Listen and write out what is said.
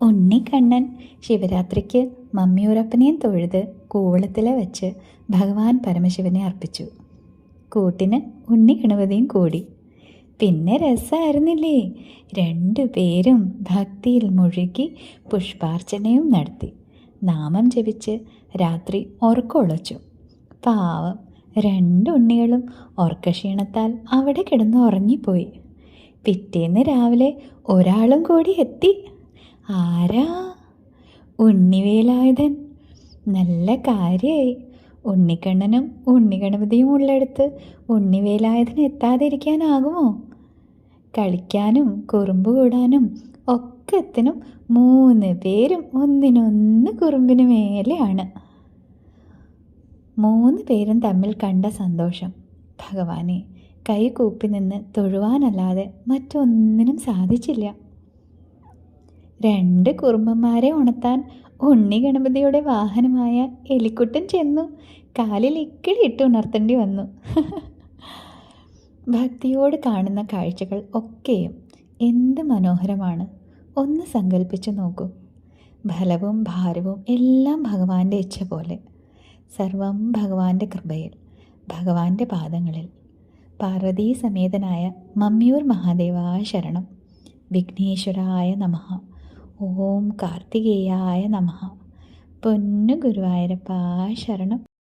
ഉണ്ണിക്കണ്ണൻ ശിവരാത്രിക്ക് മമ്മിയൂരപ്പനെയും തൊഴുത് കൂവളത്തിലെ വെച്ച് ഭഗവാൻ പരമശിവനെ അർപ്പിച്ചു. കൂട്ടിന് ഉണ്ണി ഗണപതിയും കൂടി. പിന്നെ രസമായിരുന്നില്ലേ? രണ്ടുപേരും ഭക്തിയിൽ മുഴുകി പുഷ്പാർച്ചനയും നടത്തി. നാമം ജപിച്ച് രാത്രി ഉറക്കമൊളച്ചു. പാവം രണ്ടുണ്ണികളും ഉറക്കക്ഷീണത്താൽ അവിടെ കിടന്ന് ഉറങ്ങിപ്പോയി. പിറ്റേന്ന് രാവിലെ ഒരാളും കൂടി എത്തി. ആരാ? ഉണ്ണിവേലായുധൻ. നല്ല കാര്യമായി. ഉണ്ണിക്കണ്ണനും ഉണ്ണിഗണപതിയും ഉള്ളിടത്ത് ഉണ്ണിവേലായുധൻ എത്താതിരിക്കാനാകുമോ? കളിക്കാനും കുറുമ്പ് കൂടാനും ഒക്കത്തിനും 3 പേരും ഒന്നിനൊന്ന് കുറുമ്പിന് മേലെയാണ്. 3 പേരും തമ്മിൽ കണ്ട സന്തോഷം ഭഗവാനെ കൈകൂപ്പി നിന്ന് തൊഴുവാനല്ലാതെ മറ്റൊന്നിനും സാധിച്ചില്ല. 2 കുറുമ്പന്മാരെ ഉണർത്താൻ ഉണ്ണി ഗണപതിയുടെ വാഹനമായ എലിക്കുട്ടൻ ചെന്നു. കാലിൽ ഇക്കിളിയിട്ട് ഉണർത്തേണ്ടി വന്നു. ഭക്തിയോട് കാണുന്ന കാഴ്ചകൾ ഒക്കെയും എന്ത് മനോഹരമാണ്! ഒന്ന് സങ്കല്പിച്ചു നോക്കൂ. ഫലവും ഭാരവും എല്ലാം ഭഗവാന്റെ ഇച്ഛ പോലെ. സർവം ഭഗവാന്റെ കൃപയിൽ, ഭഗവാന്റെ പാദങ്ങളിൽ. പാർവതീ സമേതനായ മമ്മിയൂർ മഹാദേവായ ശരണം. വിഘ്നേശ്വരായ നമഃ. ഓം കാർത്തികേയായ നമഃ. പൊന്നു ഗുരുവായൂരപ്പാ ശരണം.